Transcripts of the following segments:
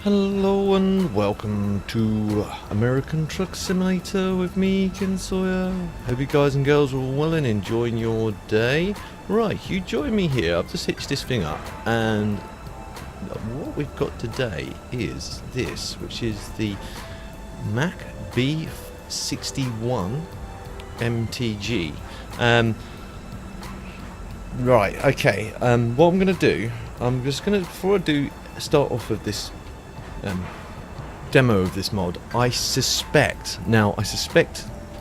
Hello and welcome to American Truck Simulator with me, Ken Sawyer. Hope you guys and girls are all well and enjoying your day. Right, you join me here. I've just hitched this thing up, and what we've got today is this, which is the Mack B 61 MTG. Right, okay. What I'm going to do, I'm just going to, before I start off with this demo of this mod, I suspect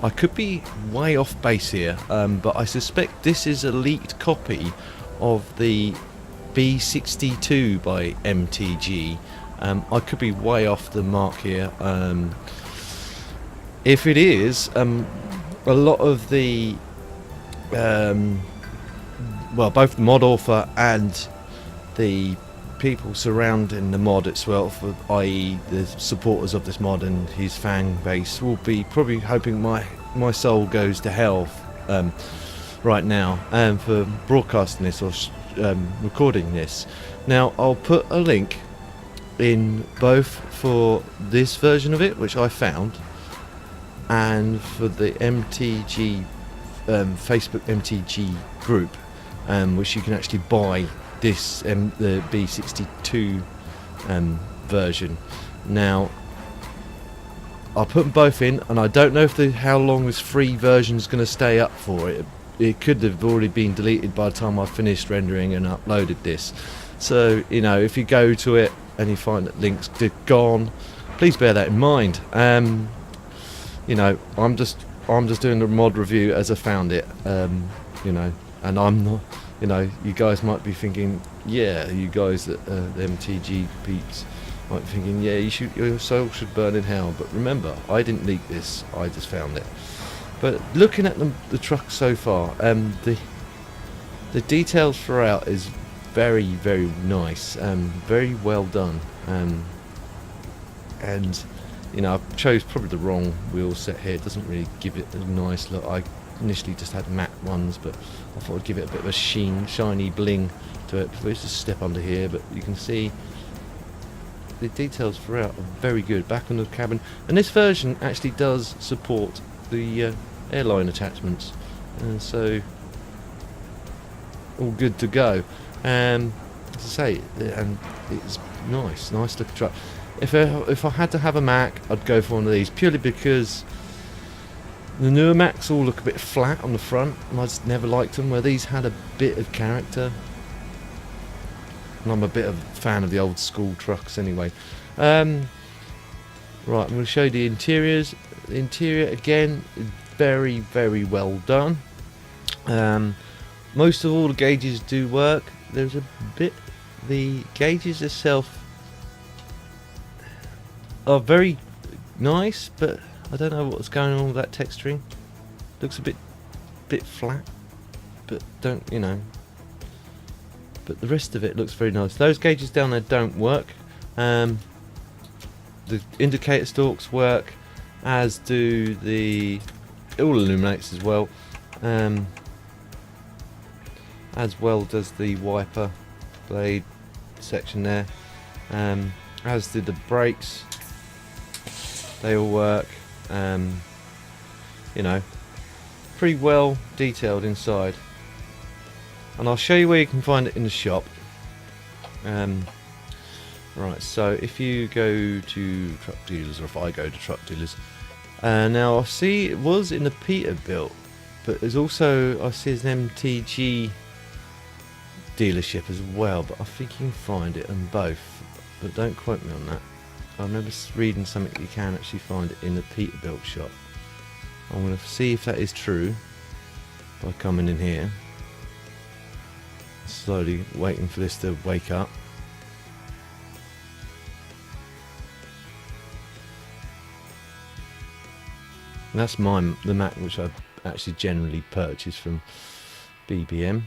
I could be way off base here, but I suspect this is a leaked copy of the B62 by MTG. I could be way off the mark here. If it is, a lot of the well, both the mod author and the people surrounding the mod itself, i.e. the supporters of this mod and his fan base, will be probably hoping my soul goes to hell right now for broadcasting this or recording this. Now I'll put a link in both for this version of it, which I found, and for the MTG Facebook MTG group, which you can actually buy this the B62 version. Now I'll put them both in, and I don't know if how long this free version is going to stay up for. It could have already been deleted by the time I finished rendering and uploaded this. So, you know, if you go to it and you find that links are gone, please bear that in mind. You know, I'm just doing the mod review as I found it. You know, and I'm not. You know, you guys might be thinking, yeah, you guys that the MTG peeps might be thinking, yeah, your soul should burn in hell. But remember, I didn't leak this; I just found it. But looking at the truck so far, the details throughout is very, very nice, very well done, and you know, I chose probably the wrong wheel set here. It doesn't really give it a nice look. I initially just had matte ones, but I thought I'd give it a bit of a shiny bling to it. Let's just step under here, but you can see the details throughout are very good. Back on the cabin, and this version actually does support the airline attachments, and so all good to go. As I say, and it's nice looking truck. If I had to have a Mack, I'd go for one of these, purely because the newer Macks all look a bit flat on the front, and I just never liked them, where these had a bit of character. And I'm a bit of a fan of the old school trucks anyway. Right, I'm going to show you the interiors. The interior, again, is very, very well done. Most of all the gauges do work. There's a bit... The gauges itself are very nice, but I don't know what's going on with that texturing. Looks a bit flat, but you know. But the rest of it looks very nice. Those gauges down there don't work. The indicator stalks work, as do the... It all illuminates as well. As well does the wiper blade section there. As did the brakes. They all work. You know, pretty well detailed inside, and I'll show you where you can find it in the shop. Right, so if you go to truck dealers, or if I go to truck dealers, now I see it was in the Peterbilt, but there's also, I see, an MTG dealership as well, but I think you can find it in both, but don't quote me on that. I remember reading something that you can actually find it in the Peterbilt shop. I'm going to see if that is true by coming in here. Slowly waiting for this to wake up. And that's the Mack which I actually generally purchase from BBM.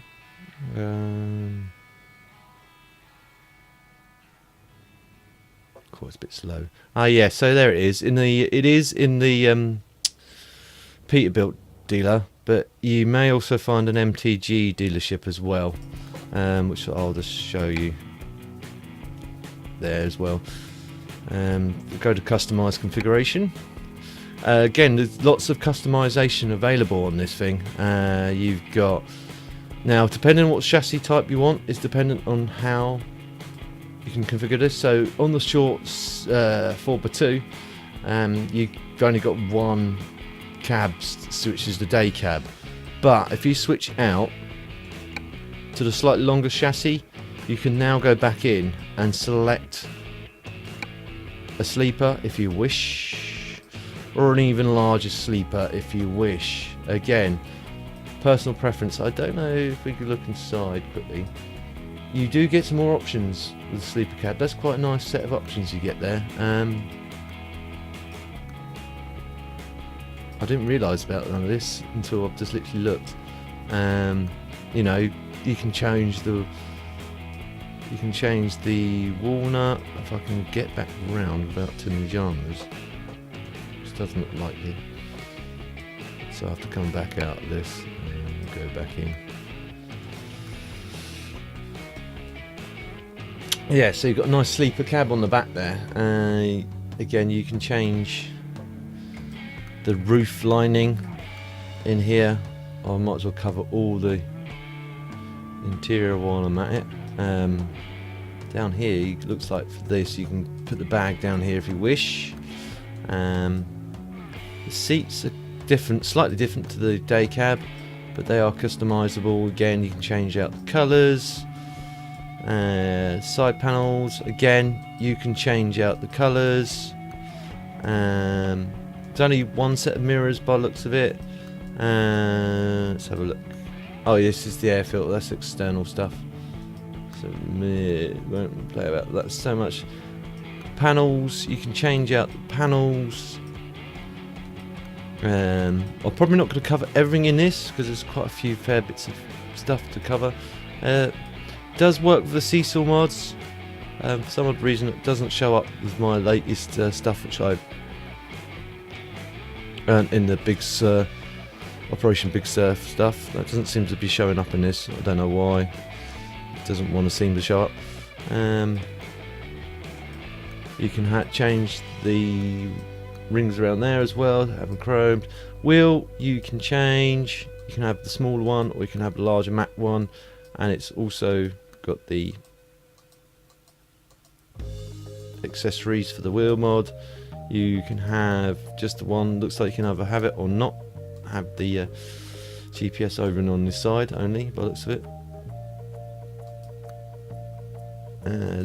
It's a bit slow. Yeah, so there it is. It is in the Peterbilt dealer, but you may also find an MTG dealership as well, which I'll just show you there as well. Go to customize configuration. Again, there's lots of customization available on this thing. You've got, now depending on what chassis type you want is dependent on how you can configure this. So on the shorts 4x2, you've only got one cab, which is the day cab. But if you switch out to the slightly longer chassis, you can now go back in and select a sleeper if you wish, or an even larger sleeper if you wish. Again, personal preference. I don't know if we could look inside quickly. You do get some more options with the sleeper cab. That's quite a nice set of options you get there. I didn't realise about none of this until I've just literally looked. You know, you can change the walnut. If I can get back round without too many genres, which doesn't look likely. So I have to come back out of this and go back in. Yeah, so you've got a nice sleeper cab on the back there. Again, you can change the roof lining in here. I might as well cover all the interior while I'm at it. Down here, it looks like for this you can put the bag down here if you wish. The seats are different, slightly different to the day cab, but they are customizable. Again, you can change out the colours. Side panels, again, you can change out the colours. There's only one set of mirrors by the looks of it. Let's have a look. Oh, this is the air filter, that's external stuff. So won't play about that so much. Panels, you can change out the panels. I'm probably not going to cover everything in this because there's quite a few fair bits of stuff to cover. Does work with the Seesaw mods. For some odd reason it doesn't show up with my latest stuff which I've earned in the Big Sur, Operation Big Surf stuff. That doesn't seem to be showing up in this. I don't know why. It doesn't want to seem to show up. You can change the rings around there as well, have them chromed. Wheel you can change. You can have the smaller one or you can have the larger Mack one, and it's also got the accessories for the wheel mod. You can have just the one, looks like you can either have it or not have the GPS over and on this side only by the looks of it.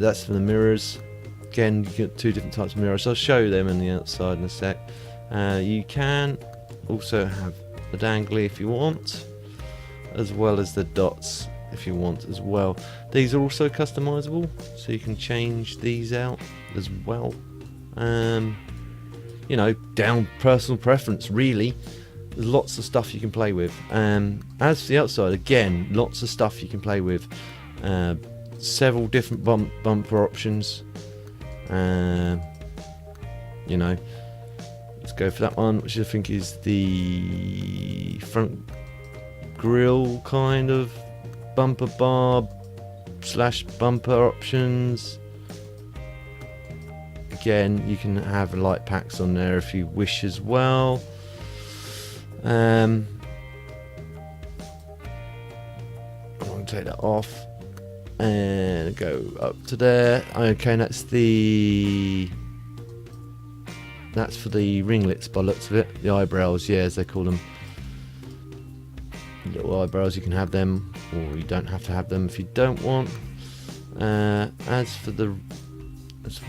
That's for the mirrors. Again, you get two different types of mirrors. I'll show them on the outside in a sec. You can also have the dangly if you want, as well as the dots if you want as well. These are also customizable, so you can change these out as well. You know, down personal preference really. There's lots of stuff you can play with. As for the outside, again, lots of stuff you can play with. Several different bumper options. You know, let's go for that one, which I think is the front grille kind of bumper bar / bumper options. Again, you can have light packs on there if you wish as well. I'm going to take that off and go up to there. Okay, that's for the ringlets by looks of it. The eyebrows, yeah, as they call them. Little eyebrows, you can have them, or you don't have to have them if you don't want. As for the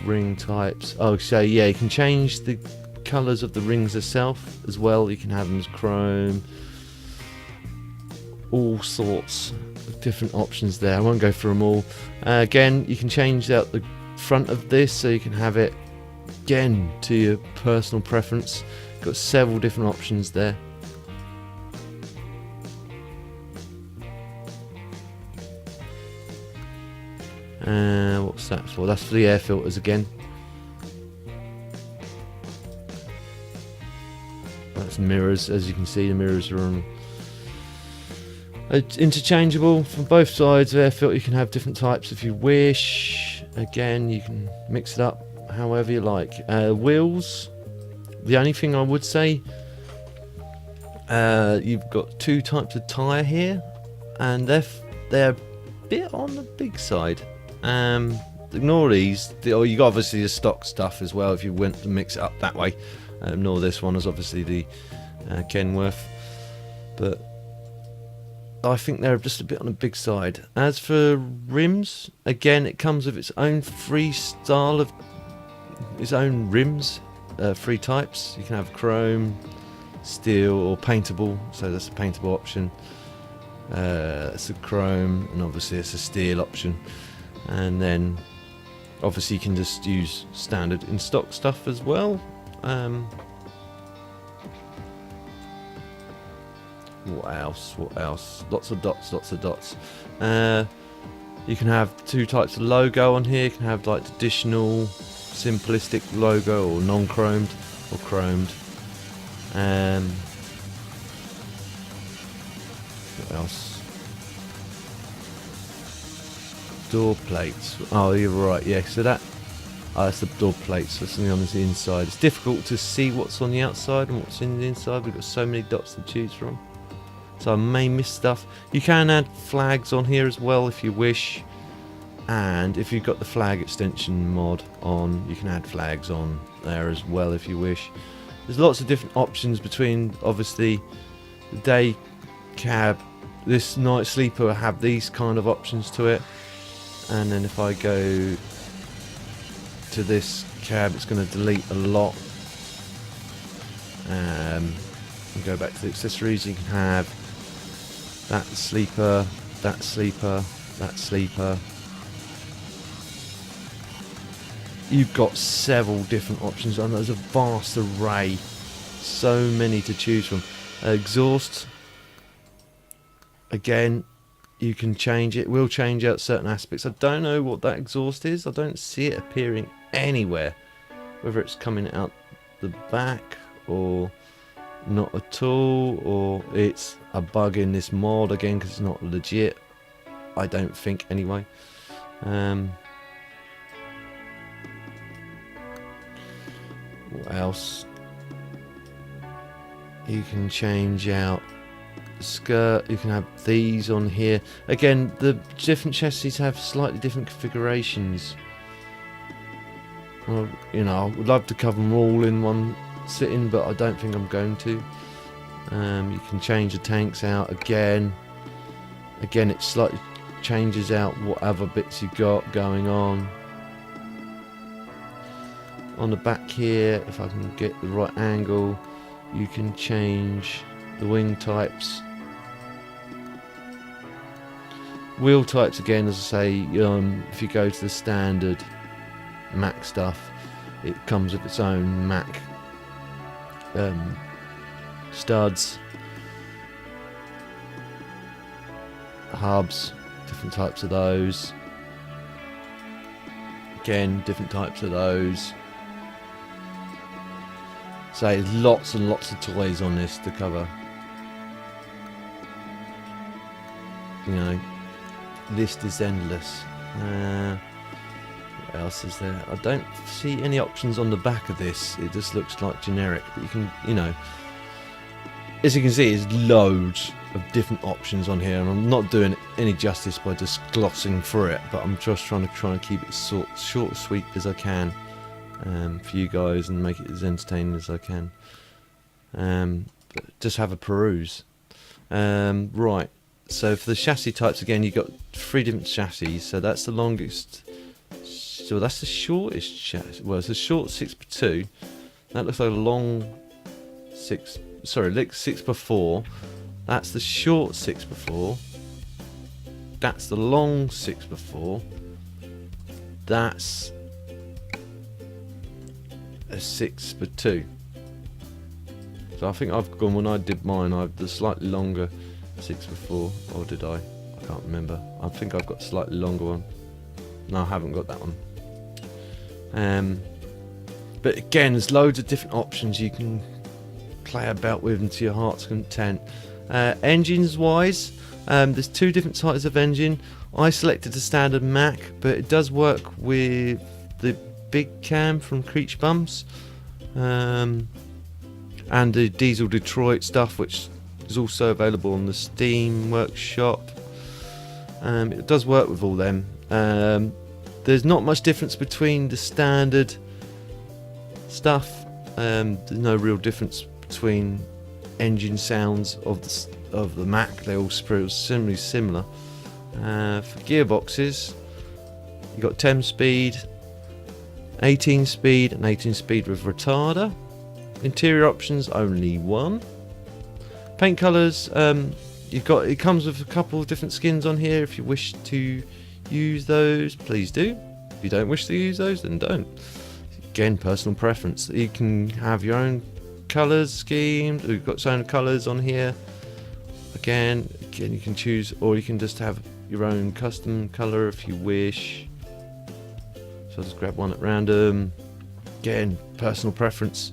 ring types, oh, so yeah, you can change the colours of the rings itself as well. You can have them as chrome, all sorts of different options there. I won't go through them all. Again, you can change out the front of this so you can have it again to your personal preference. Got several different options there. What's that for? That's for the air filters again. That's mirrors, as you can see. The mirrors are on interchangeable from both sides of air filter. You can have different types if you wish. Again, you can mix it up however you like. Wheels, the only thing I would say, you've got 2 types of tyre here, and they're a bit on the big side. Ignore these. You got obviously the stock stuff as well if you went to mix it up that way. Ignore this one as obviously the Kenworth, but I think they're just a bit on the big side. As for rims, again, it comes with its own free style of its own rims, 3 types. You can have chrome, steel, or paintable. So that's a paintable option. It's a chrome, and obviously it's a steel option. And then obviously you can just use standard in stock stuff as well. What else? Lots of dots. You can have 2 types of logo on here. You can have like traditional simplistic logo, or non-chromed, or chromed. What else? Door plates. Oh, you're right. Yeah, so that's the door plates. That's something on the inside. It's difficult to see what's on the outside and what's in the inside. We've got so many dots to choose from, so I may miss stuff. You can add flags on here as well if you wish, and if you've got the flag extension mod on, you can add flags on there as well if you wish. There's lots of different options between, obviously, the day cab. This night sleeper will have these kind of options to it, and then if I go to this cab, it's going to delete a lot. And go back to the accessories. You can have that sleeper, that sleeper, that sleeper. You've got several different options, and there's a vast array, so many to choose from. Exhaust, again, you can change it. We'll change out certain aspects. I don't know what that exhaust is. I don't see it appearing anywhere, whether it's coming out the back or not at all, or it's a bug in this mod again because it's not legit. I don't think anyway. What else? You can change out the skirt. You can have these on here. Again, the different chassis have slightly different configurations. Well, you know, I would love to cover them all in one sitting, but I don't think I'm going to. You can change the tanks out again. Again, it slightly changes out what other bits you've got going on. On the back here, if I can get the right angle, you can change the wing types. Wheel types, again, as I say, if you go to the standard Mack stuff, it comes with its own Mack studs, hubs, different types of those. Again, different types of those. So lots and lots of toys on this to cover. You know, list is endless. What else is there? I don't see any options on the back of this. It just looks like generic, but you can, you know, as you can see, there's loads of different options on here, and I'm not doing it any justice by just glossing through it, but I'm just trying to keep it short, sweet as I can. For you guys, and make it as entertaining as I can. But just have a peruse. Right, so for the chassis types, again, you've got 3 different chassis. So that's the longest, so that's the shortest chassis. Well, it's a short 6x2. That looks like a long 6x4. That's the short 6x4. That's the long 6x4. That's a 6x2. So I think I've gone, when I did mine, I had the slightly longer 6x4, or did I? I can't remember. I think I've got a slightly longer one. No, I haven't got that one. But again, there's loads of different options you can play about with them to your heart's content. Engines wise, there's 2 different types of engine. I selected the standard Mack, but it does work with the big cam from Creech Bumps, and the Diesel Detroit stuff, which is also available on the Steam Workshop. It does work with all them. There's not much difference between the standard stuff. There's no real difference between engine sounds of the Mack. They're all similar. For gearboxes, you got 10 speed, 18 speed, and 18 speed with retarder. Interior options, only one. Paint colours, it comes with a couple of different skins on here. If you wish to use those, please do. If you don't wish to use those, then don't. Again, personal preference. You can have your own colours schemed. We've got some colours on here. Again, you can choose, or you can just have your own custom colour if you wish. So I'll just grab one at random. Again, personal preference.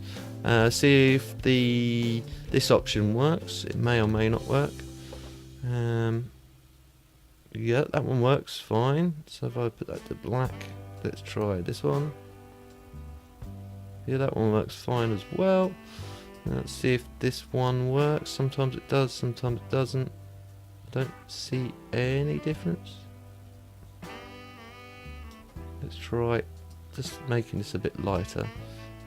See if this option works. It may or may not work. Yeah, that one works fine. So if I put that to black, let's try this one. Yeah, that one works fine as well. Let's see if this one works. Sometimes it does, sometimes it doesn't. I don't see any difference. Let's try just making this a bit lighter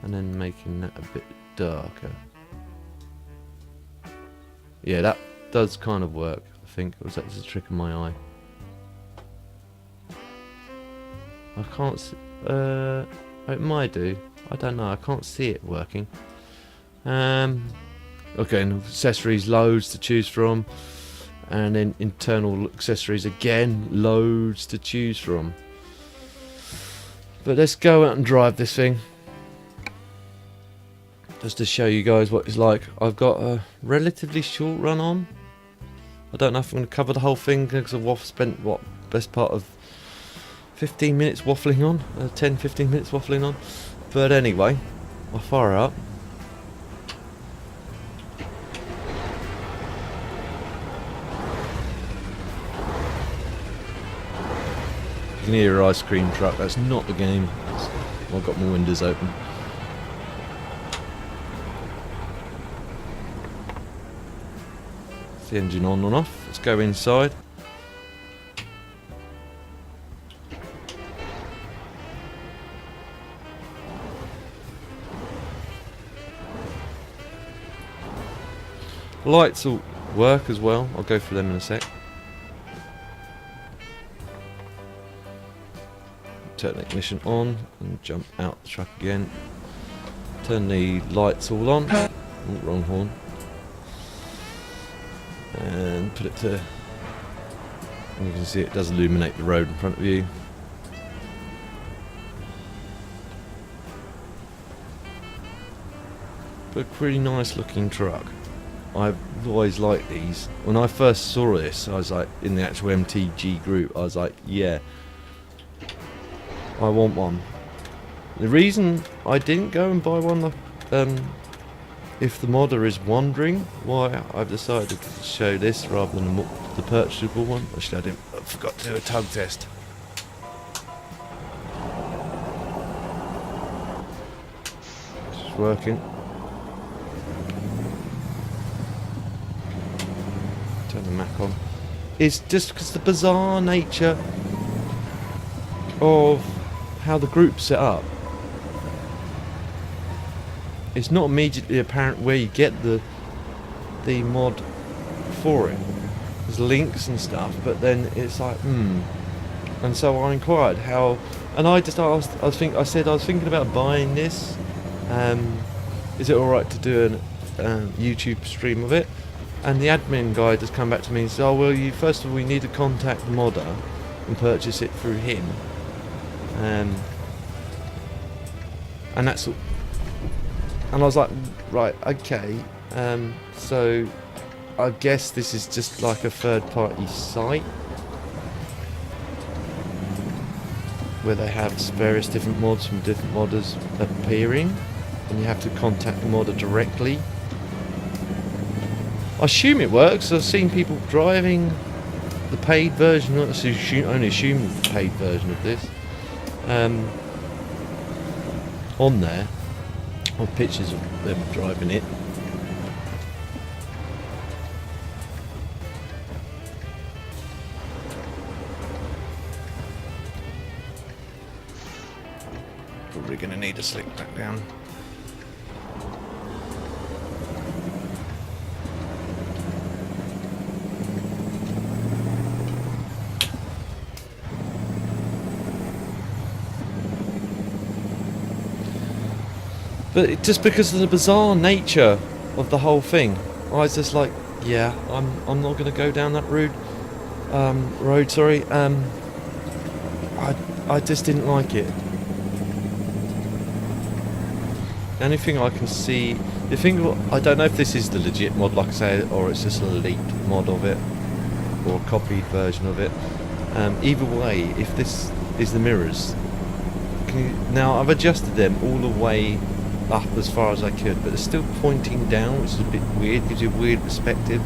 and then making that a bit darker. Yeah, that does kind of work, I think. Or was that just a trick of my eye? I can't see, it might do. I don't know, I can't see it working. Okay, and accessories, loads to choose from. And then internal accessories, again, loads to choose from. But let's go out and drive this thing. Just to show you guys what it's like. I've got a relatively short run on. I don't know if I'm going to cover the whole thing because I've spent, best part of 15 minutes waffling on. 10-15 minutes waffling on. But anyway, I'll fire up. You can hear an ice cream truck. That's not the game. I've got my windows open. The engine on and off. Let's go inside. Lights will work as well. I'll go for them in a sec. Turn the ignition on and jump out the truck again. Turn the lights all on. Oh, wrong horn. And put it to, and you can see it does illuminate the road in front of you. But a pretty nice looking truck. I've always liked these. When I first saw this, I was like, in the actual MTG group, I was like, yeah, I want one. The reason I didn't go and buy one, if the modder is wondering why I've decided to show this rather than the purchasable one. Actually, I forgot to do a tug test. It's working. Turn the Mack on. It's just because the bizarre nature of how the group's set up. It's not immediately apparent where you get the mod for it. There's links and stuff, but then it's like, And so I inquired how, and I just asked. I said I was thinking about buying this. Is it all right to do a YouTube stream of it? And the admin guy just come back to me and said, "Oh well, first of all, you need to contact the modder and purchase it through him." And that's all. And I was like, right, okay, so I guess this is just like a third-party site where they have various different mods from different modders appearing, and you have to contact the modder directly. I assume it works. I've seen people driving the paid version, only assume the paid version of this. on there of pictures of them driving it. Probably going to need a slick back down. But just because of the bizarre nature of the whole thing, I was just like, yeah, I'm not going to go down that road. Sorry. I just didn't like it. The only thing I can see, I don't know if this is the legit mod, like I say, or it's just a leaked mod of it, or a copied version of it. Either way, if this is the mirrors, now I've adjusted them all the way up as far as I could, but they're still pointing down, which is a bit weird, gives you a weird perspective.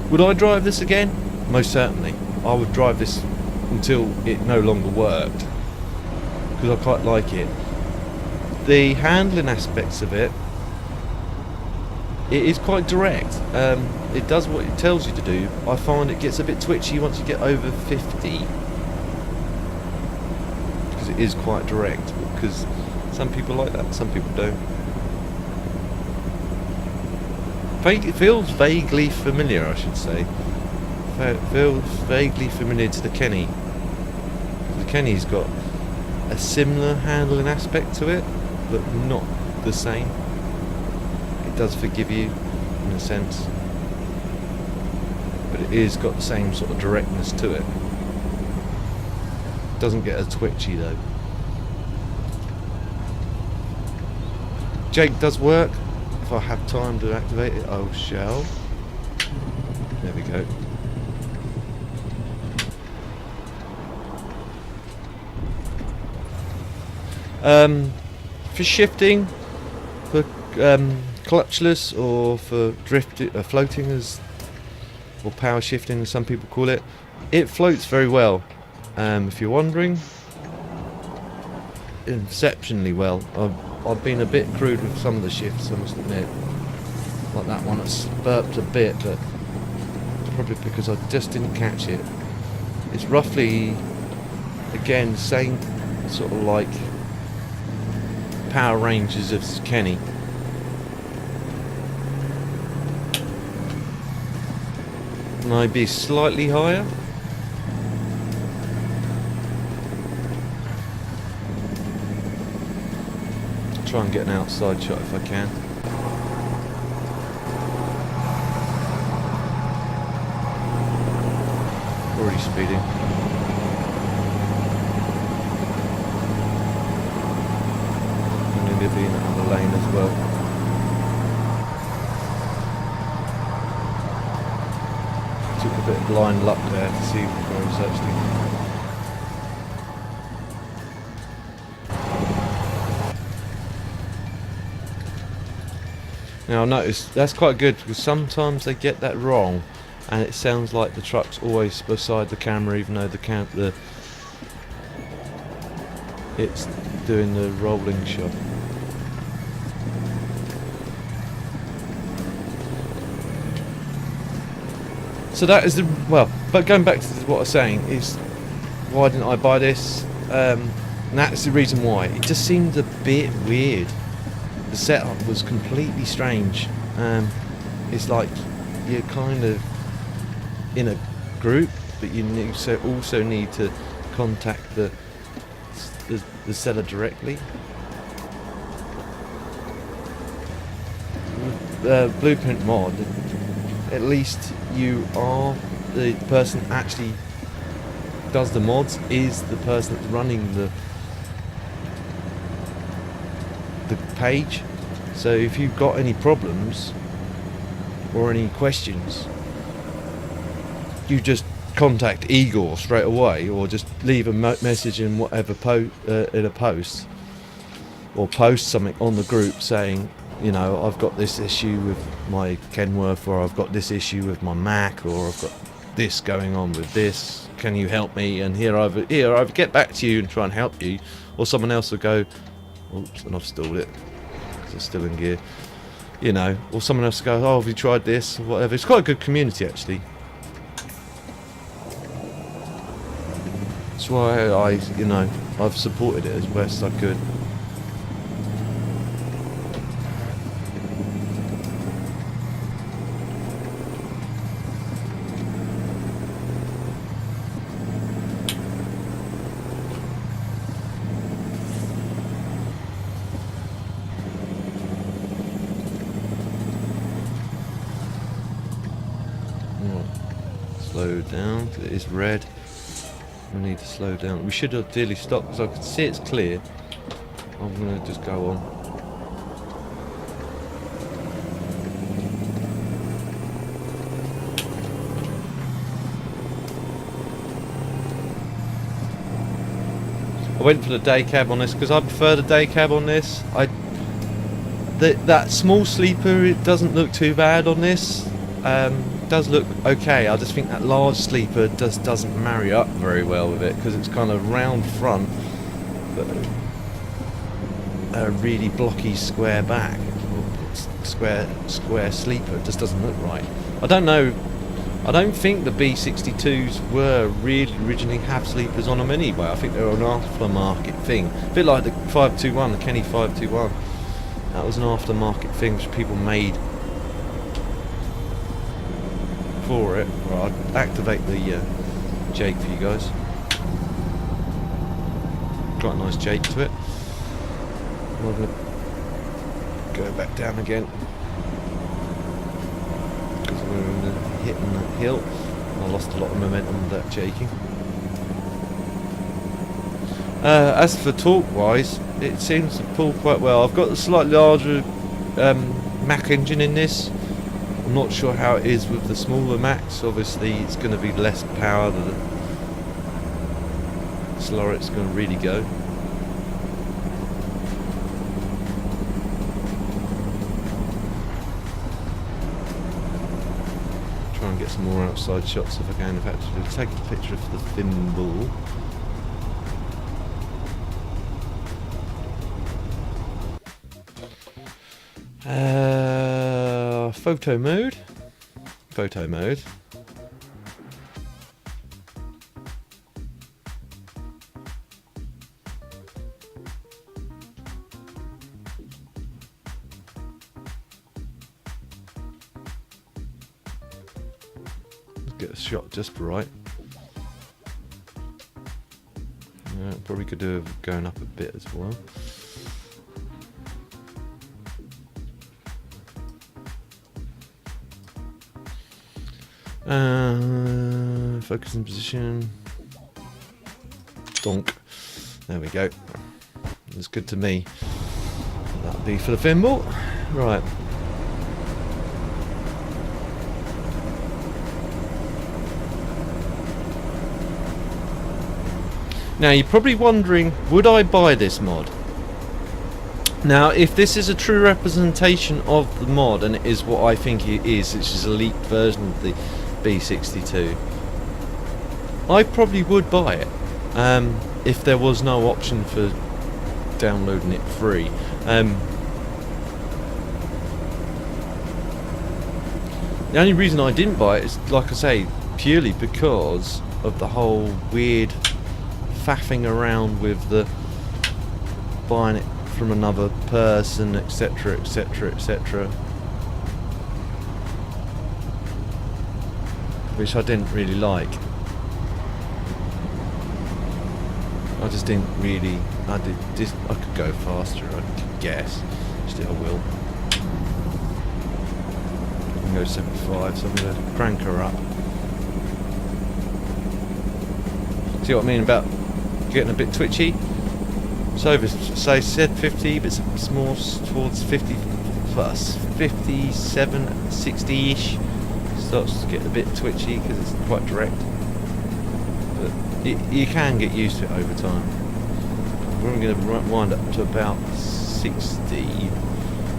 Would I drive this again? Most certainly. I would drive this until it no longer worked, because I quite like it. The handling aspects of it, it is quite direct. It does what it tells you to do. I find it gets a bit twitchy once you get over 50. It is quite direct, because some people like that, some people don't. It feels vaguely familiar, I should say. It feels vaguely familiar to the Kenny. The Kenny's got a similar handling aspect to it, but not the same. It does forgive you, in a sense, but it is got the same sort of directness to it. Doesn't get as twitchy though. Jake does work. If I have time to activate it, I shall. There we go. For shifting, for clutchless, or for floating, or power shifting as some people call it, it floats very well. If you're wondering, exceptionally well. I've been a bit crude with some of the shifts, I must admit. Like that one, it's burped a bit, but probably because I just didn't catch it. It's roughly, again, same sort of like power ranges of Kenny. Maybe slightly higher. Try and get an outside shot if I can. Already speeding. I'm going to be in that other lane as well. Took a bit of blind luck there to see where I was actually. Now notice that's quite good, because sometimes they get that wrong and it sounds like the truck's always beside the camera, even though it's doing the rolling shot. So that is but going back to what I was saying is, why didn't I buy this? And that's the reason why. It just seemed a bit weird. The setup was completely strange. It's like you're kind of in a group, but you also need to contact the seller directly. The Blueprint mod, at least you are the person that actually does the mods, is the person that's running the page. So if you've got any problems or any questions, you just contact Igor straight away, or just leave a message in whatever in a post, or post something on the group saying, you know, I've got this issue with my Kenworth, or I've got this issue with my Mack, or I've got this going on with this. Can you help me? And here I've get back to you and try and help you, or someone else will go, oops, and I've stalled it because it's still in gear. You know, or someone else will go, oh, have you tried this or whatever. It's quite a good community actually. That's why I've supported it as best I could. Slow down, it is red. We need to slow down. We should ideally stop because I can see it's clear. I'm going to just go on. I went for the day cab on this because I prefer the day cab on this. That small sleeper, it doesn't look too bad on this. Does look okay. I just think that large sleeper doesn't marry up very well with it because it's kind of round front but a really blocky square back, square sleeper. It just doesn't look right. I don't know. I don't think the B62s were really originally have sleepers on them anyway. I think they were an aftermarket thing, a bit like the 521, the Kenny 521. That was an aftermarket thing which people made for it. Right, I'll activate the Jake for you guys. Quite a nice Jake to it. I'm going to go back down again because we're hitting that hill. I lost a lot of momentum with that Jaking. As for torque wise, it seems to pull quite well. I've got a slightly larger Mack engine in this. I'm not sure how it is with the smaller Macks. Obviously it's going to be less power, the slower it's going to really go. Try and get some more outside shots if I can. In fact, I'll take a picture of the thimble. Photo mode. Photo mode. Let's get a shot just right. Probably could do with going up a bit as well. Focus in position. Donk. There we go. Looks good to me. That'll be for the thimble. Right. Now you're probably wondering, would I buy this mod? Now, if this is a true representation of the mod, and it is what I think it is, which is a leaked version of the B62, I probably would buy it if there was no option for downloading it free. The only reason I didn't buy it is, like I say, purely because of the whole weird faffing around with the buying it from another person, etc, etc, etc, which I didn't really like. I just didn't really. I could go faster, I guess. Still I will. I can go 75, so I'm going to crank her up. See what I mean about getting a bit twitchy? So if it's, say, said 50, but it's more towards 50 plus, 57, 60-ish. Starts to get a bit twitchy because it's quite direct. But you can get used to it over time. We're going to wind up to about 60,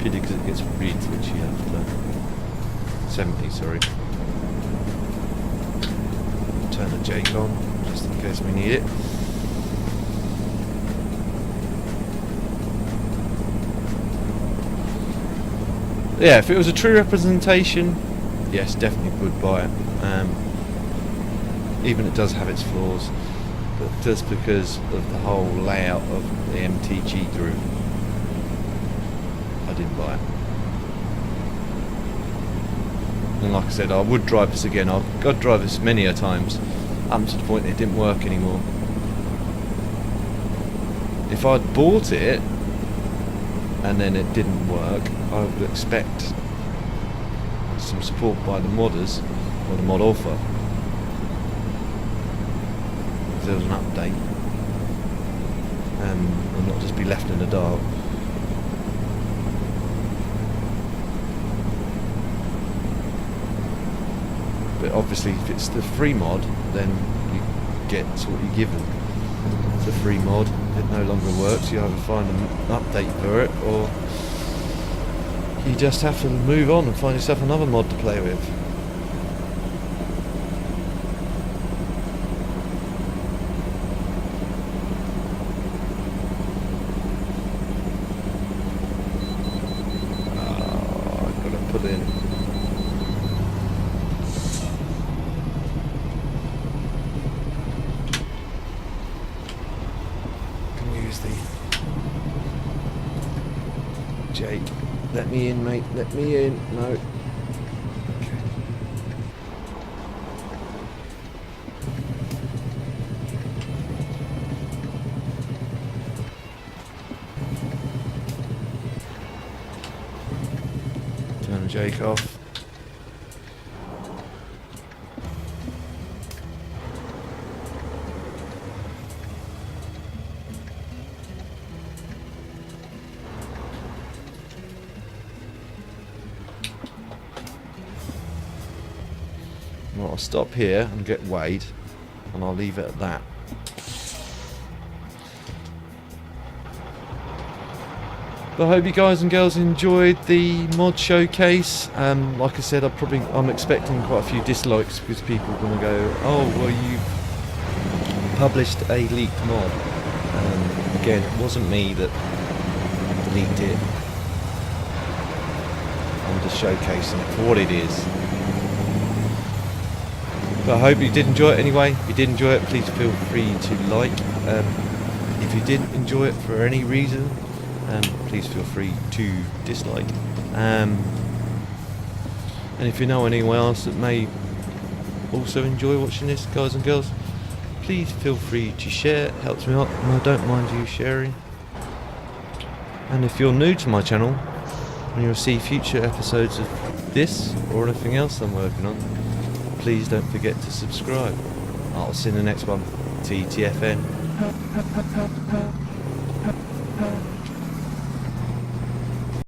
purely because it gets really twitchy after 70, sorry. turn the Jake on, just in case we need it. Yeah, if it was a true representation, yes, definitely would buy it. Even it does have its flaws, but just because of the whole layout of the MTG group, I didn't buy it. And like I said, I would drive this again. I'd drive this many a times, up to the point it didn't work anymore. If I'd bought it and then it didn't work, I would expect some support by the modders or the mod author. If there was an update, and not just be left in the dark. But obviously, if it's the free mod, then you get what you're given. It's a free mod, it no longer works. You either find an update for it, or you just have to move on and find yourself another mod to play with. Oh, I've got to put in. Can use the Jake. Let me in, mate. Let me in. No. Okay. Turn Jake off. Well, I'll stop here and get weighed, and I'll leave it at that. But I hope you guys and girls enjoyed the mod showcase. Like I said, I'm expecting quite a few dislikes because people are going to go, oh, well, you published a leaked mod. Again, it wasn't me that leaked it. I'm just showcasing it for what it is. But I hope you did enjoy it anyway. If you did enjoy it, please feel free to like. If you didn't enjoy it for any reason, please feel free to dislike. And if you know anyone else that may also enjoy watching this, guys and girls, please feel free to share. It helps me out, and I don't mind you sharing. And if you're new to my channel and you'll see future episodes of this or anything else I'm working on, please don't forget to subscribe. I'll see you in the next one. TTFN.